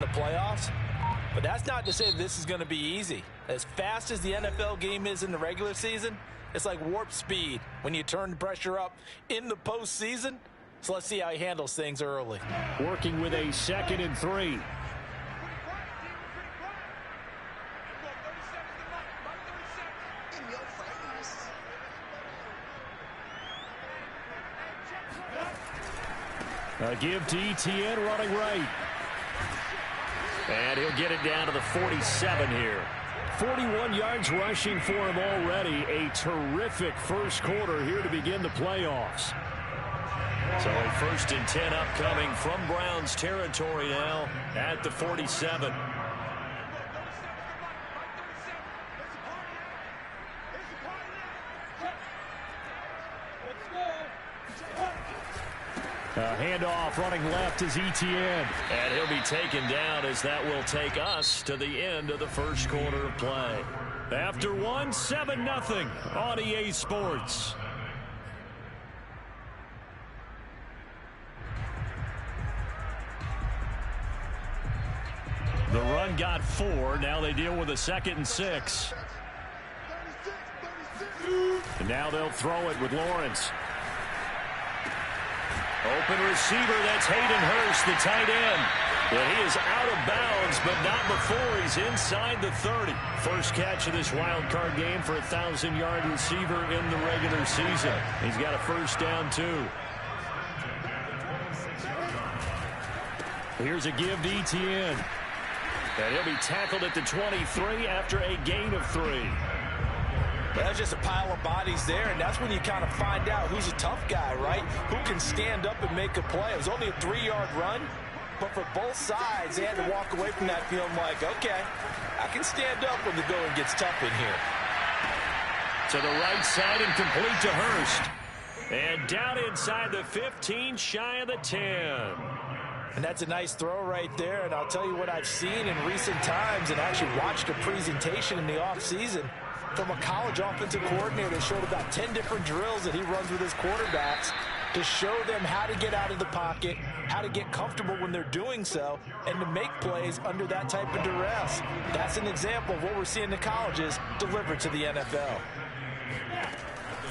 the playoffs, but that's not to say this is going to be easy. As fast as the NFL game is in the regular season, it's like warp speed when you turn the pressure up in the postseason. So let's see how he handles things early. Working with a 2nd and 3. A give to ETN running right. And he'll get it down to the 47 here. 41 yards rushing for him already. A terrific first quarter here to begin the playoffs. So a 1st and 10 upcoming from Browns territory now at the 47. A handoff running left is ETN. And he'll be taken down as that will take us to the end of the first quarter of play. After 1, 7-0 on EA Sports. The run got 4. Now they deal with a 2nd and 6. And now they'll throw it with Lawrence. Open receiver, that's Hayden Hurst, the tight end. And he is out of bounds, but not before he's inside the 30. First catch of this wild card game for a 1,000-yard receiver in the regular season. He's got a first down, too. Here's a give to ETN. And he'll be tackled at the 23 after a gain of 3. That's just a pile of bodies there, and that's when you kind of find out who's a tough guy, right? Who can stand up and make a play. It was only a 3-yard run, but for both sides, they had to walk away from that feeling like, okay, I can stand up when the going gets tough in here. To the right side and complete to Hurst. And down inside the 15, shy of the 10. And that's a nice throw right there, and I'll tell you what I've seen in recent times and actually watched a presentation in the offseason from a college offensive coordinator that showed about 10 different drills that he runs with his quarterbacks to show them how to get out of the pocket, how to get comfortable when they're doing so, and to make plays under that type of duress. That's an example of what we're seeing in the colleges delivered to the NFL.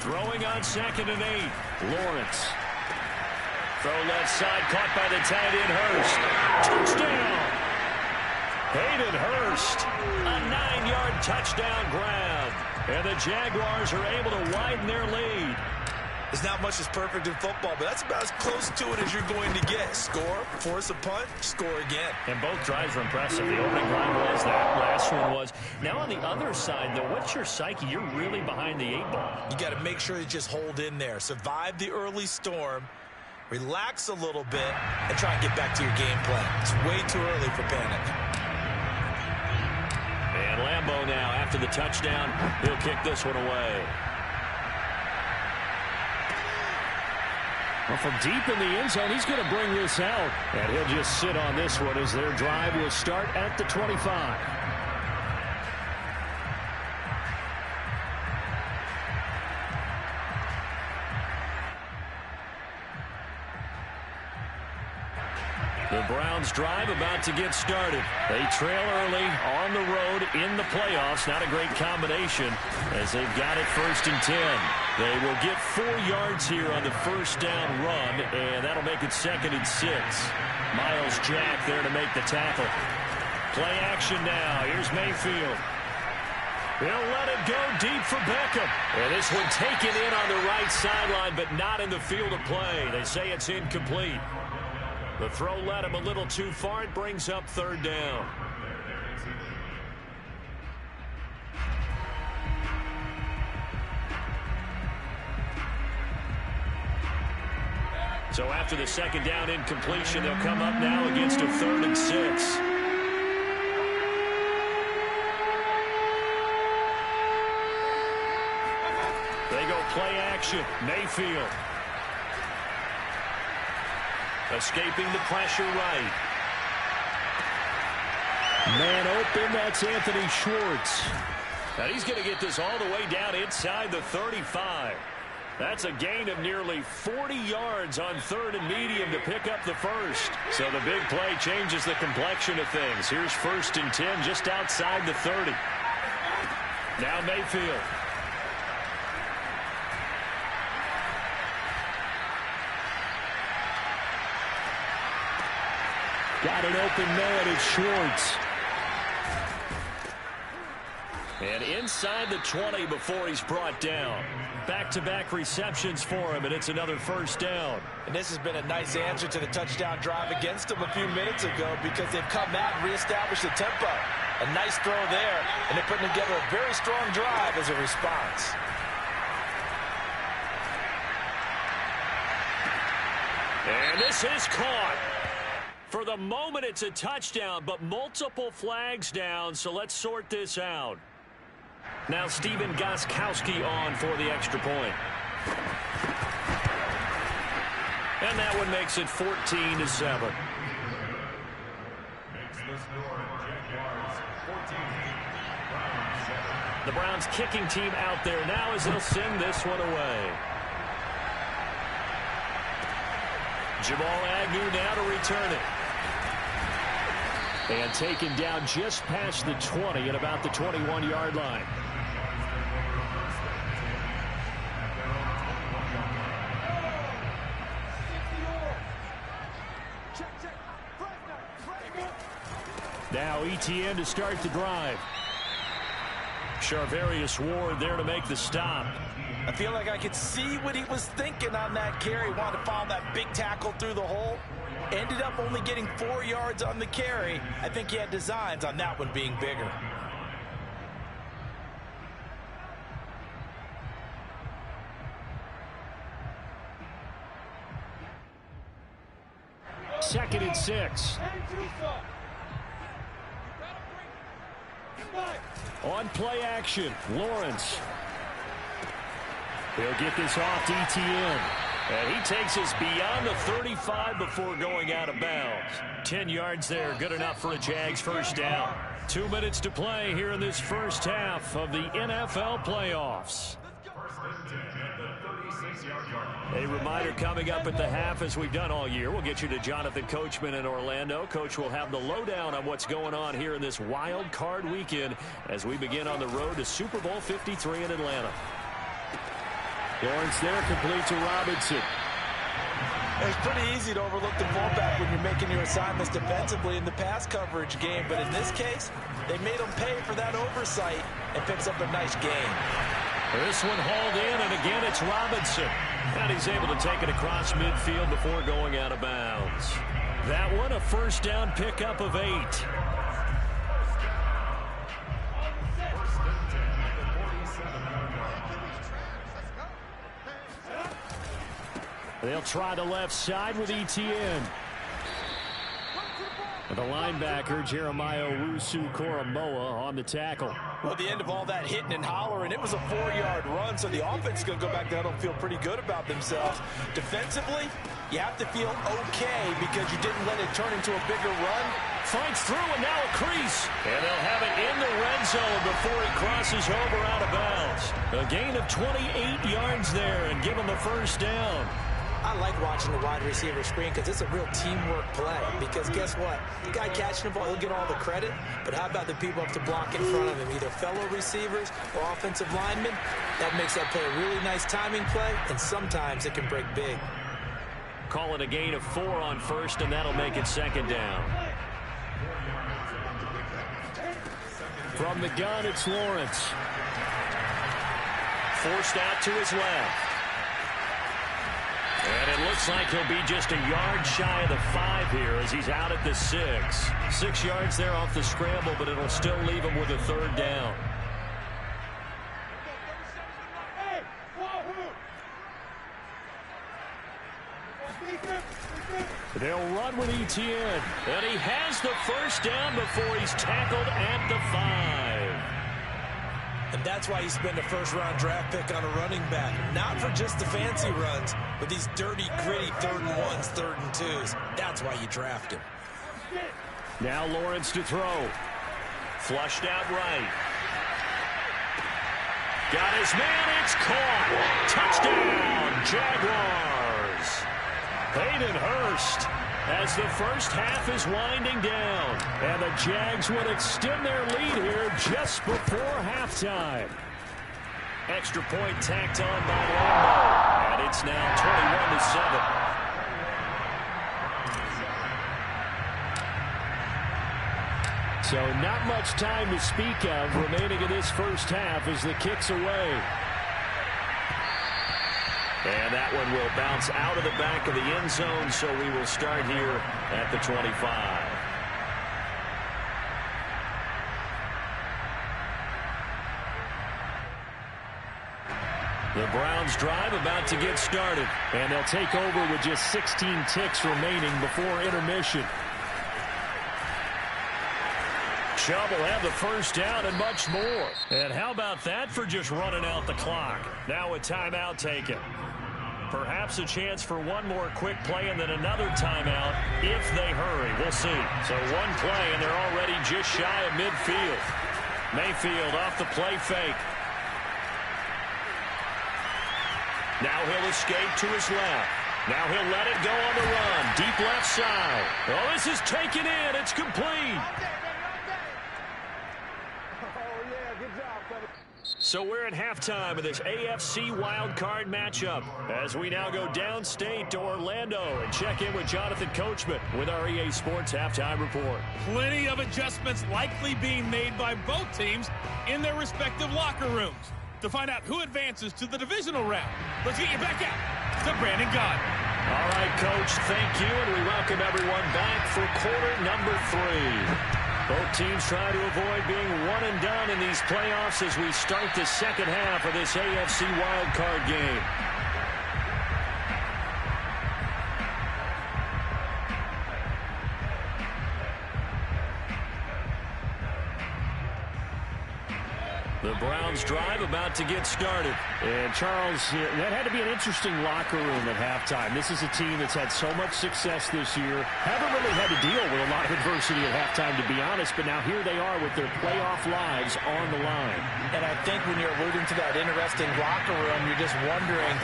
Throwing on 2nd and 8. Lawrence. Throw left side, caught by the tight end Hurst. Touchdown! Hayden Hurst, a 9-yard touchdown grab. And the Jaguars are able to widen their lead. There's not much that's perfect in football, but that's about as close to it as you're going to get. Score, force a punt, score again. And both drives were impressive. The opening drive was, that last one was. Now on the other side, though, what's your psyche? You're really behind the 8 ball. You got to make sure you just hold in there. Survive the early storm, relax a little bit, and try and get back to your game plan. It's way too early for panic. And Lambeau now, after the touchdown, he'll kick this one away. Well, from deep in the end zone, he's going to bring this out. And he'll just sit on this one as their drive will start at the 25. The Browns drive about to get started. They trail early on the road in the playoffs. Not a great combination as they've got it 1st and 10. They will get 4 yards here on the first down run, and that'll make it 2nd and 6. Miles Jack there to make the tackle. Play action now. Here's Mayfield. He'll let it go deep for Beckham. And this one taken in on the right sideline, but not in the field of play. They say it's incomplete. The throw led him a little too far. It brings up 3rd down. So after the 2nd down incompletion, they'll come up now against a 3rd and 6. They go play action. Mayfield. Escaping the pressure right. Man open, that's Anthony Schwartz. And he's going to get this all the way down inside the 35. That's a gain of nearly 40 yards on 3rd and medium to pick up the first. So the big play changes the complexion of things. Here's 1st and 10 just outside the 30. Now Mayfield. Got an open man. It's Schwartz. And inside the 20 before he's brought down. Back-to-back receptions for him, and it's another 1st down. And this has been a nice answer to the touchdown drive against them a few minutes ago because they've come out and reestablished the tempo. A nice throw there, and they're putting together a very strong drive as a response. And this is caught. For the moment, it's a touchdown, but multiple flags down, so let's sort this out. Now Steven Gostkowski on for the extra point. And that one makes it 14-7. The Browns kicking team out there now as they'll send this one away. Jamal Agnew now to return it. And taken down just past the 20 at about the 21-yard line. Now Etienne to start the drive. Charvarius Ward there to make the stop. I feel like I could see what he was thinking on that carry. Wanted to follow that big tackle through the hole. Ended up only getting 4 yards on the carry. I think he had designs on that one being bigger. Second and 6. On play action, Lawrence. He'll get this off to Etienne. And he takes us beyond the 35 before going out of bounds. 10 yards there, good enough for a Jags 1st down. 2 minutes to play here in this first half of the NFL playoffs. A reminder coming up at the half, as we've done all year. We'll get you to Jonathan Coachman in Orlando. Coach will have the lowdown on what's going on here in this wild card weekend as we begin on the road to Super Bowl 53 in Atlanta. Lawrence there, complete to Robinson. It's pretty easy to overlook the fullback when you're making your assignments defensively in the pass coverage game, but in this case, they made him pay for that oversight and picks up a nice gain. This one hauled in, and again it's Robinson. And he's able to take it across midfield before going out of bounds. That one a 1st down pickup of 8. They'll try the left side with Etienne. And the linebacker, Jeremiah Owusu-Koramoah, on the tackle. Well, at the end of all that hitting and hollering, it was a 4-yard run, so the offense is going to go back down and feel pretty good about themselves. Defensively, you have to feel okay because you didn't let it turn into a bigger run. Fights through, and now a crease. And they'll have it in the red zone before he crosses over out of bounds. A gain of 28 yards there and give him a 1st down. I like watching the wide receiver screen because it's a real teamwork play. Because guess what? The guy catching the ball, he'll get all the credit. But how about the people up to block in front of him, either fellow receivers or offensive linemen? That makes that play a really nice timing play, and sometimes it can break big. Call it a gain of 4 on 1st, and that'll make it 2nd down. From the gun, it's Lawrence. Forced out to his left. And it looks like he'll be just a yard shy of the 5 here as he's out at the 6. 6 yards there off the scramble, but it'll still leave him with a 3rd down. They'll run with Etienne. And he has the 1st down before he's tackled at the 5. And that's why you spend a 1st-round draft pick on a running back. Not for just the fancy runs, but these dirty, gritty 3rd and 1s, 3rd and 2s. That's why you draft him. Now Lawrence to throw. Flushed out right. Got his man. It's caught. Touchdown, Jaguars. Hayden Hurst as the first half is winding down. And the Jags would extend their lead here just before halftime. Extra point tacked on by Lambeau. And it's now 21-7. So not much time to speak of remaining in this first half as the kick's away. And that one will bounce out of the back of the end zone, so we will start here at the 25. The Browns drive about to get started, and they'll take over with just 16 ticks remaining before intermission. Chubb will have the first down and much more. And how about that for just running out the clock? Now a timeout taken. Perhaps a chance for one more quick play and then another timeout if they hurry. We'll see. So one play and they're already just shy of midfield. Mayfield off the play fake. Now he'll escape to his left. Now he'll let it go on the run. Deep left side. Oh, this is taken in. It's complete. So we're at halftime of this AFC wildcard matchup as we now go downstate to Orlando and check in with Jonathan Coachman with our EA Sports Halftime Report. Plenty of adjustments likely being made by both teams in their respective locker rooms. To find out who advances to the divisional round, let's get you back out to Brandon Gaudin. All right, Coach, thank you, and we welcome everyone back for quarter number 3. Both teams try to avoid being one and done in these playoffs as we start the second half of this AFC wildcard game. The Browns drive about to get started. And Charles, that had to be an interesting locker room at halftime. This is a team that's had so much success this year. Haven't really had to deal with a lot of adversity at halftime, to be honest. But now here they are with their playoff lives on the line. And I think when you're alluding to that interesting locker room, you're just wondering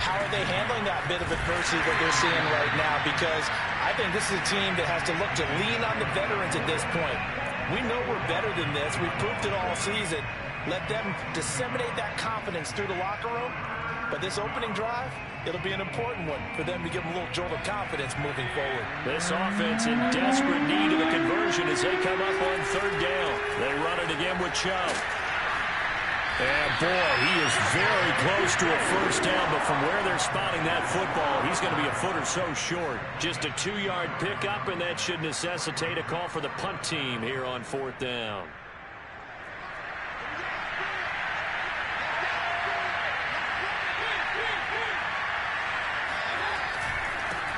how are they handling that bit of adversity that they're seeing right now? Because I think this is a team that has to look to lean on the veterans at this point. We know we're better than this. We've proved it all season. Let them disseminate that confidence through the locker room. But this opening drive, it'll be an important one for them to give them a little jolt of confidence moving forward. This offense in desperate need of a conversion as they come up on third down. They run it again with Chubb. And boy, he is very close to a first down, but from where they're spotting that football, he's going to be a foot or so short. Just a 2-yard pickup, and that should necessitate a call for the punt team here on fourth down.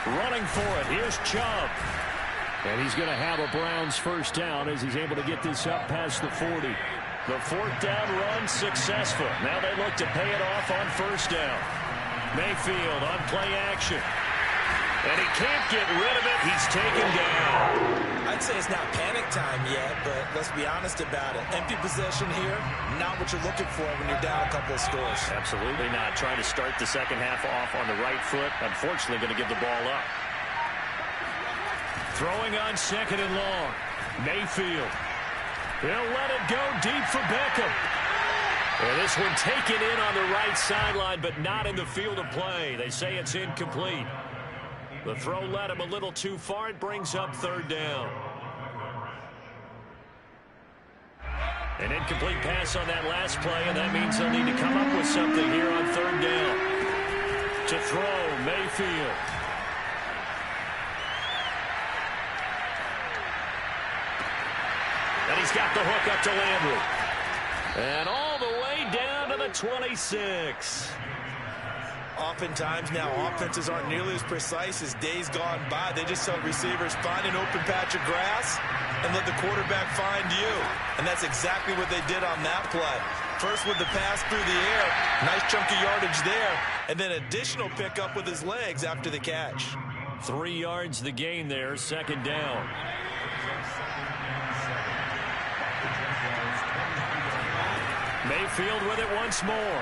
Running for it, here's Chubb. And he's going to have a Browns first down as he's able to get this up past the 40. The fourth down run successful. Now they look to pay it off on first down. Mayfield on play action. And he can't get rid of it. He's taken down. I'd say it's not panic time yet, but let's be honest about it. Empty possession here, not what you're looking for when you're down a couple of scores. Absolutely not. Trying to start the second half off on the right foot. Unfortunately, going to give the ball up. Throwing on second and long. Mayfield. He'll let it go deep for Beckham. And this one taken in on the right sideline, but not in the field of play. They say it's incomplete. The throw led him a little too far. It brings up third down. An incomplete pass on that last play, and that means they'll need to come up with something here on third down. To throw, Mayfield. And he's got the hook up to Landry. And all the way down to the 26. Oftentimes now, offenses aren't nearly as precise as days gone by. They just tell receivers, find an open patch of grass and let the quarterback find you. And that's exactly what they did on that play. First with the pass through the air, nice chunk of yardage there, and then additional pickup with his legs after the catch. 3 yards the gain there, second down. Mayfield with it once more.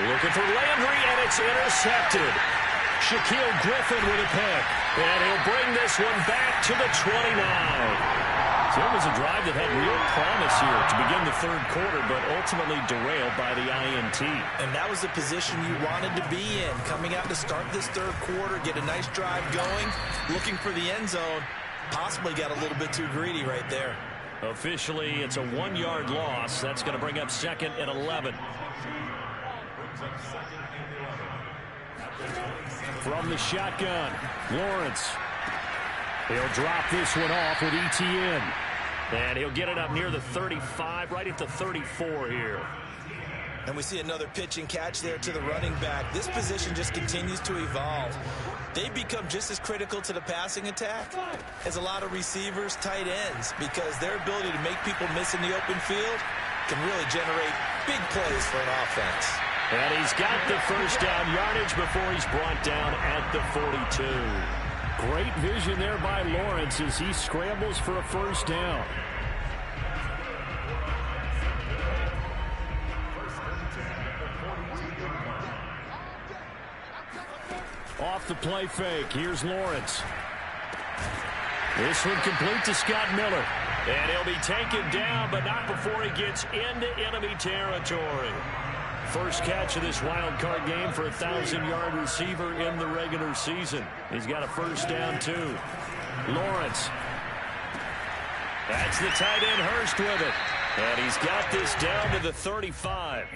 Looking for Landry, and it's intercepted. Shaquille Griffin with a pick. And he'll bring this one back to the 29. So it was a drive that had real promise here to begin the third quarter, but ultimately derailed by the INT. And that was the position you wanted to be in. Coming out to start this third quarter, get a nice drive going, looking for the end zone. Possibly got a little bit too greedy right there. Officially, it's a 1-yard loss. That's going to bring up 2nd and 11. From the shotgun, Lawrence. He'll drop this one off with ETN. And he'll get it up near the 35, right at the 34 here. And we see another pitch and catch there to the running back. This position just continues to evolve. They become just as critical to the passing attack as a lot of receivers, tight ends, because their ability to make people miss in the open field can really generate big plays for an offense. And he's got the first down yardage before he's brought down at the 42. Great vision there by Lawrence as he scrambles for a first down. Off the play fake, here's Lawrence. This one complete to Scott Miller. And he'll be taken down, but not before he gets into enemy territory. First catch of this wild card game for a 1,000-yard receiver in the regular season. He's got a first down, too. Lawrence. That's the tight end Hurst with it. And he's got this down to the 35.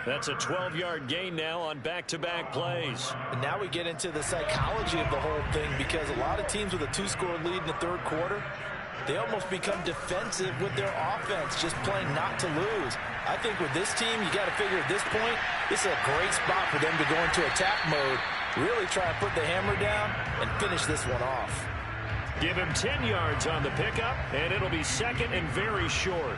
That's a 12-yard gain now on back-to-back plays. And now we get into the psychology of the whole thing, because a lot of teams with a 2-score lead in the third quarter, they almost become defensive with their offense, just playing not to lose. I think with this team, you got to figure at this point, this is a great spot for them to go into attack mode, really try to put the hammer down and finish this one off. Give him 10 yards on the pickup, and it'll be 2nd and very short.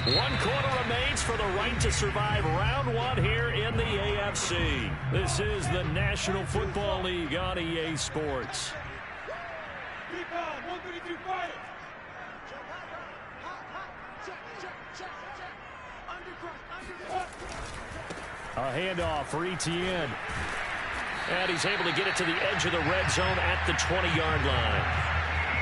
1 quarter remains for the right to survive round 1 here in the AFC. This is the National Football League on EA Sports. A handoff for ETN. And he's able to get it to the edge of the red zone at the 20-yard line.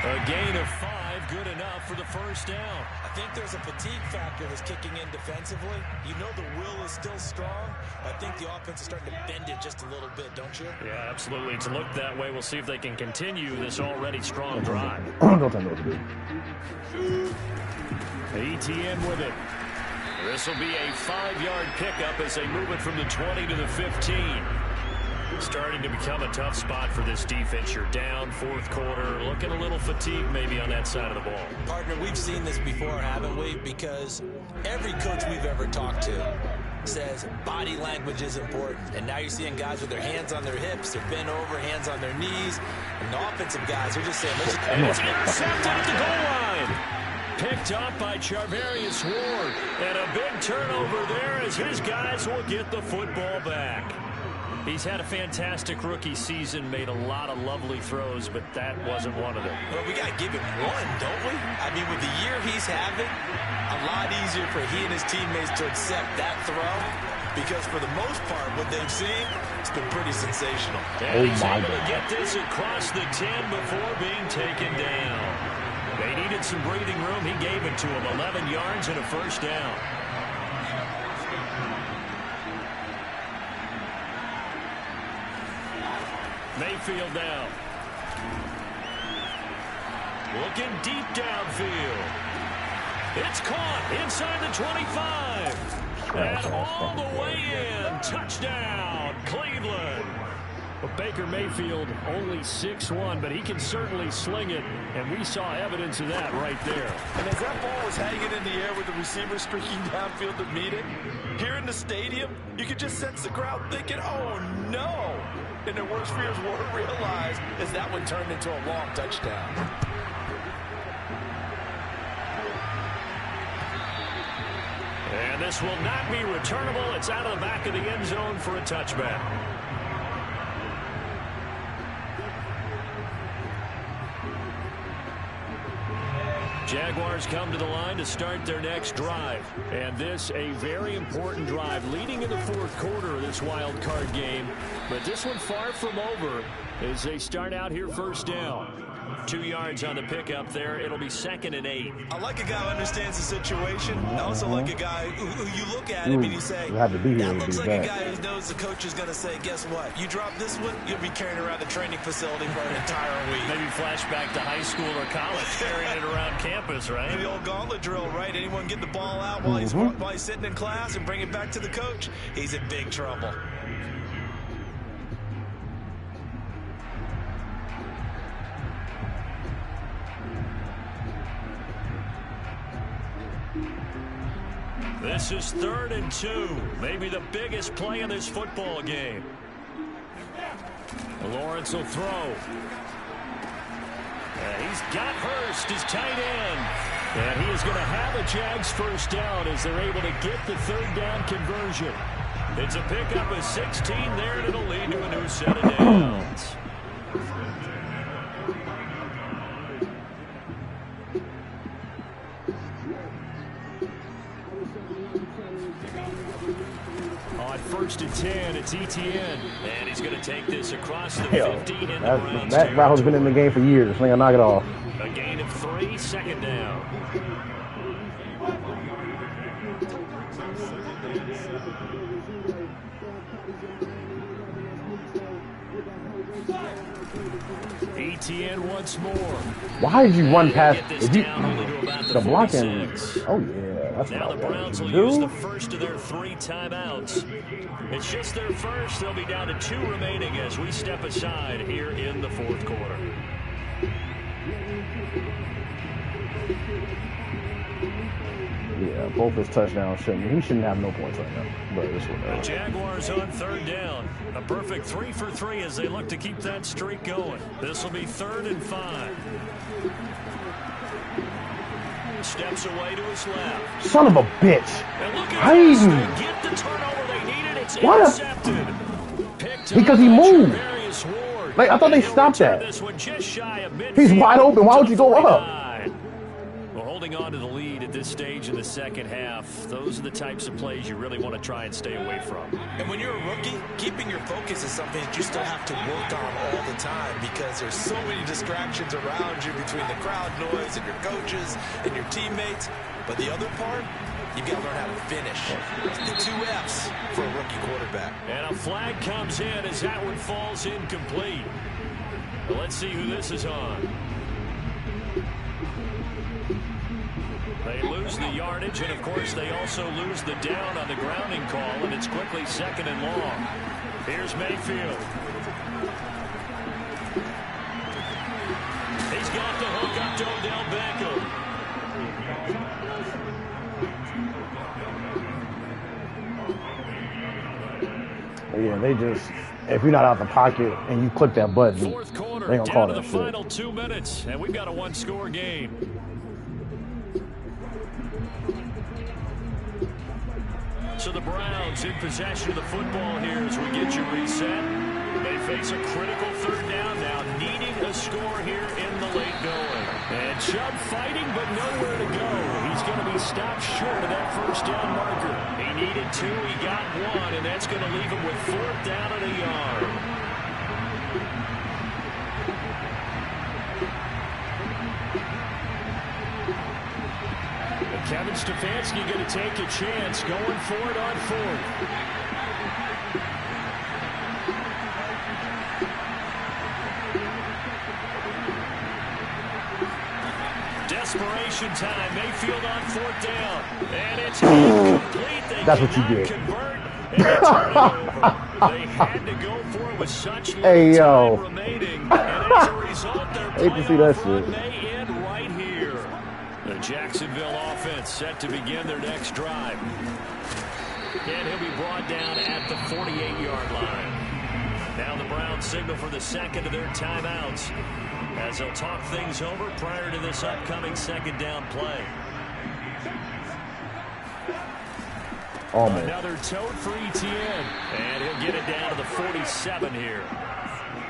A gain of 5, good enough for the first down. I think there's a fatigue factor that's kicking in defensively. You know the will is still strong. I think the offense is starting to bend it just a little bit, don't you? Yeah, absolutely. It's looked that way. We'll see if they can continue this already strong drive. Don't tell me what to do. ETN with it. This will be a 5-yard pickup as they move it from the 20 to the 15. Starting to become a tough spot for this defense. You're down, fourth quarter, looking a little fatigued maybe on that side of the ball. Partner, we've seen this before, haven't we? Because every coach we've ever talked to says body language is important. And now you're seeing guys with their hands on their hips, they're bent over, hands on their knees. And the offensive guys are just saying, let's just... And it's intercepted at the goal line. Picked up by Charvarius Ward. And a big turnover there as his guys will get the football back. He's had a fantastic rookie season, made a lot of lovely throws, but that wasn't one of them. Well, we got to give him one, don't we? I mean, with the year he's having, a lot easier for he and his teammates to accept that throw, because for the most part, what they've seen, it's been pretty sensational. And he's able to get this across the 10 before being taken down. They needed some breathing room. He gave it to him, 11 yards and a first down. Mayfield now. Looking deep downfield. It's caught inside the 25. And all the way in. Touchdown, Cleveland. Well, Baker Mayfield only 6'1", but he can certainly sling it, and we saw evidence of that right there. And as that ball was hanging in the air with the receiver streaking downfield to meet it, here in the stadium, you could just sense the crowd thinking, oh, no. And their worst fears were realized as that one turned into a long touchdown. And this will not be returnable. It's out of the back of the end zone for a touchback. Jaguars come to the line to start their next drive. And this a very important drive leading in the fourth quarter of this wild card game. But this one far from over as they start out here first down. 2 yards on the pickup there. It'll be 2nd and 8. I like a guy who understands the situation. I also like a guy who you look at him and you say, that looks like a guy who knows the coach is going to say, guess what? You drop this one, you'll be carrying around the training facility for an entire week. Maybe flashback to high school or college, carrying it around campus, right? The old gauntlet drill, right? Anyone get the ball out while he's sitting in class and bring it back to the coach, he's in big trouble. This is 3rd and 2. Maybe the biggest play in this football game. Lawrence will throw. He's got Hurst, his tight end. And he is going to have a Jags first down as they're able to get the 3rd down conversion. It's a pickup of 16 there, and it'll lead to a new set of downs. On 1st and 10, it's Etienne. And he's going to take this across the 15 in the Browns. That Raho's been in the game for years. They're going to knock it off. A gain of 3, 2nd down. Etienne once more. Why did you run past the blocking? Oh, yeah. That's now the Browns will use the first of their 3 timeouts. It's just their first. They'll be down to 2 remaining as we step aside here in the fourth quarter. Yeah, both his touchdowns he shouldn't have no points right now. But this one, the Jaguars on 3rd down. A perfect 3 for 3 as they look to keep that streak going. This will be 3rd and 5. Steps away to his left. Son of a bitch. Hayden. Get the turnover they needed. It's intercepted. Because he moved. Like, I thought they stopped that. He's wide open. Why would you go up? Well, holding on to the lead at this stage in the second half, those are the types of plays you really want to try and stay away from. And when you're a rookie, keeping your focus is something that you still have to work on all the time because there's so many distractions around you between the crowd noise and your coaches and your teammates. But the other part, you've got to learn how to finish. The 2 F's for a rookie quarterback. And a flag comes in as that one falls incomplete. Well, let's see who this is on. They lose the yardage, and, of course, they also lose the down on the grounding call, and it's quickly 2nd and long. Here's Mayfield. He's got the hook up to Odell Beckham. Yeah, they just, if you're not out the pocket and you click that button, fourth quarter, they don't call down to that the shit. final 2 minutes, and we've got a 1-score game. So the Browns in possession of the football here as we get you reset. They face a critical 3rd down now, needing a score here in the late going. And Chubb fighting, but nowhere to go. He's going to be stopped short of that 1st down marker. He needed 2, he got 1, and that's going to leave him with 4th down and a yard. Kevin Stefanski going to take a chance, going for it on 4th. Desperation time. Mayfield on 4th down. And it's incomplete. That's what you get. They had to go for it with such little time remaining. And as a result, they're hate to see that shit. may end right here. The Jacksonville offense set to begin their next drive. And he'll be brought down at the 48-yard line. Now the Browns signal for the 2nd of their timeouts as they'll talk things over prior to this upcoming 2nd down play. Almost. Another tote for Etienne. And he'll get it down to the 47 here.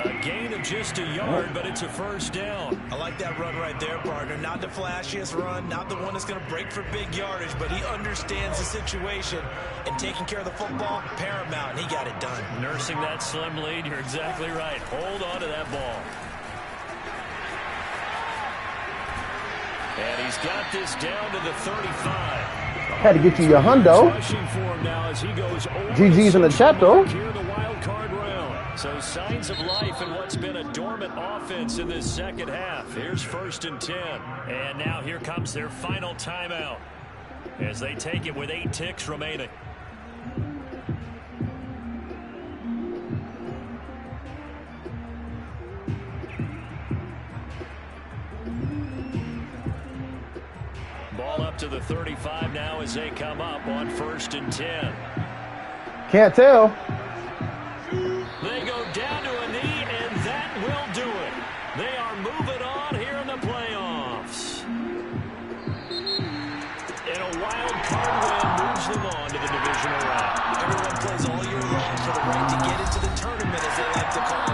A gain of just a yard, but it's a first down. I like that run right there, partner. Not the flashiest run, not the one that's going to break for big yardage, but he understands the situation, and taking care of the football, paramount, and he got it done. Nursing that slim lead, you're exactly right. Hold on to that ball. And he's got this down to the 35. Had to get you your hundo. GG's in the chat, though. Here, the wild card round. So signs of life in what's been a dormant offense in this second half. Here's 1st and 10. And now here comes their final timeout as they take it with 8 ticks remaining. Ball up to the 35 now as they come up on 1st and 10. Can't tell. They go down to a knee, and that will do it. They are moving on here in the playoffs. And a wild card win moves them on to the divisional round. Everyone plays all year long for the right to get into the tournament, as they like to call it.